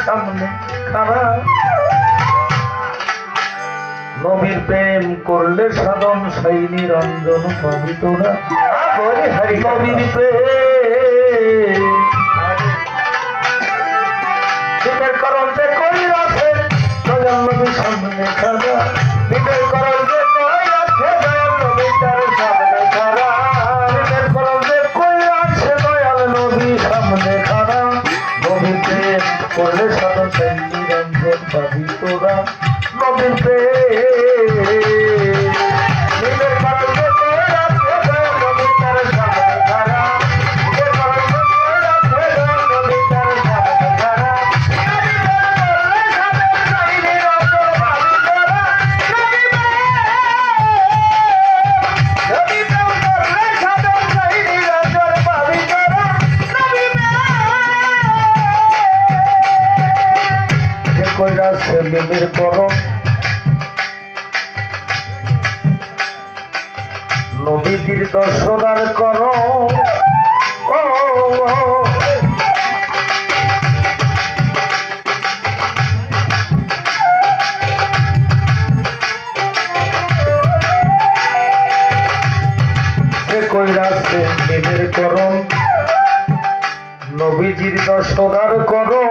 সামনে খারাপ নবীর প্রেম করলে সাধন সেই নিরঞ্জন পাবি তোরা নবীর প্রেমের করণ যে কই আছে দয়াল নবীর সামনে খারাপ নিজের করণ যে কই আছে দয়াল নবী তার সামনে খারাপ নিজের করণ যে কই আছে দয়াল নবীর সামনে খারাপ নবীর প্রেম করলে সাধন সেই নিরঞ্জন পাবি তোরা নবীর প্রেম নিজের করণ যে কই আছে দয়াল নবী তার সামনে খারাপ নিজের করণ যে কই আছে দয়াল নবী তার সামনে খারাপ প্রেমের করম নবীজির দর্শনার করম কইরাছে প্রেমের করম নবীজির দর্শনার করম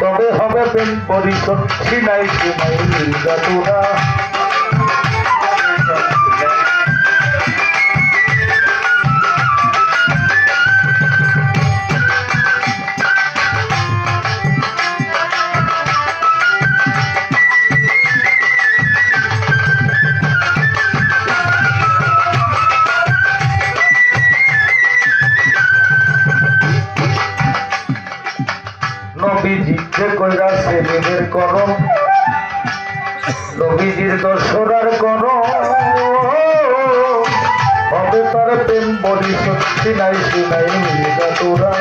তবে হবে প্রেম পরিশোধ ছিনাই ছিনাই নির্যাতনা নবীজিকে কইরাছে প্রেমের করম নবীজির দর্শনার করম হবে তার প্রেম পরিশোধ ছিনাই ছিনাই নির্যাতনা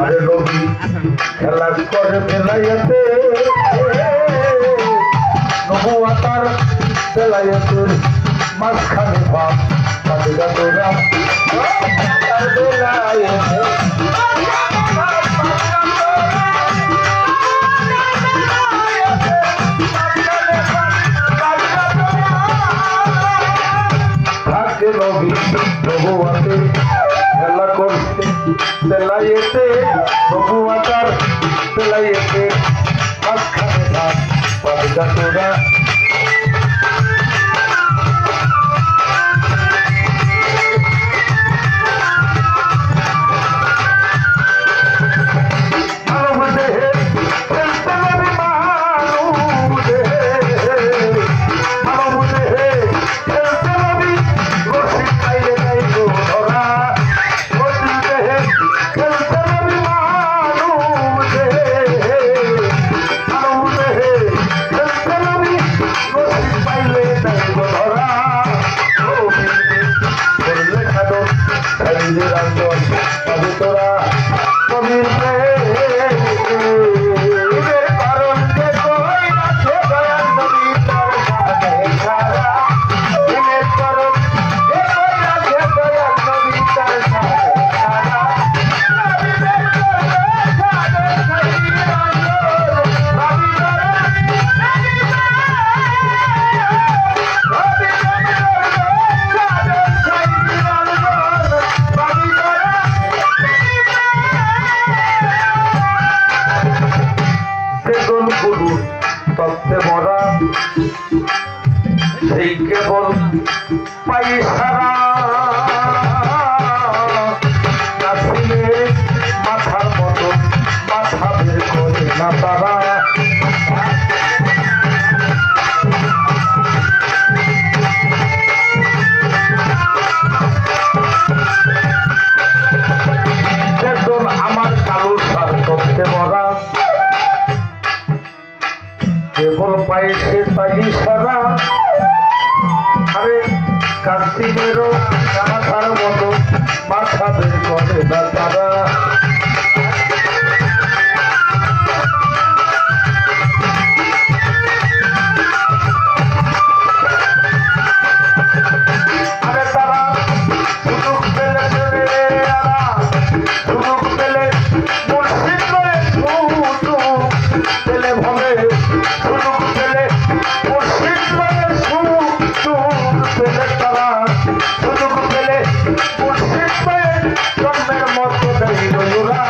আরে নবী খেলা করে বেলাইয়াতে নবুয়াতার বেলাইয়াতের মাঝখানে ভাব তাদের তোরা বেলাইয়াতে থাকে নবী নবুয়াতে খেলা করছে বেলাইয়েতে নবুয়াতার বেলাইয়েতে মাঝখানে ভাব পাবিদা তোরা সেই কেবল পাই সারা নাসিমের মাথার মতো মাথা বের করে না তারা বেতন আমার কালো সার করতে মরা কেবল পায়ে সে তাই সারা আরে কাস্তিকেরও মাথার মতো মাথা বের করে না তারা আরে তারা সুযোগ পেলে সুযোগ পেলে মুর্শিদ করে পেলে ভবে সুযোগ পেলে মুর্শিদ করে পেলে তারা সুযোগ পেলে মুর্শিদ করে জন্মের মতো দেয় বন্ধুরা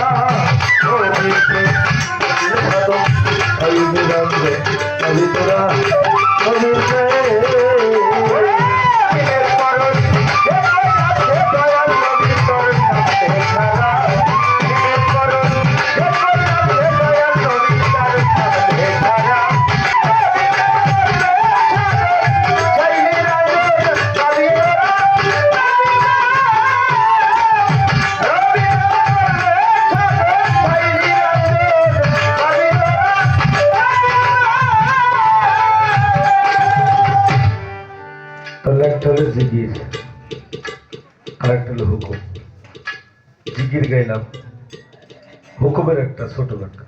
তোরা একটা হলো জিগির আর একটা হলো হুকুম জিগির গাইলাম হুকুমের একটা ছোট একটা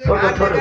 ছোট ছোট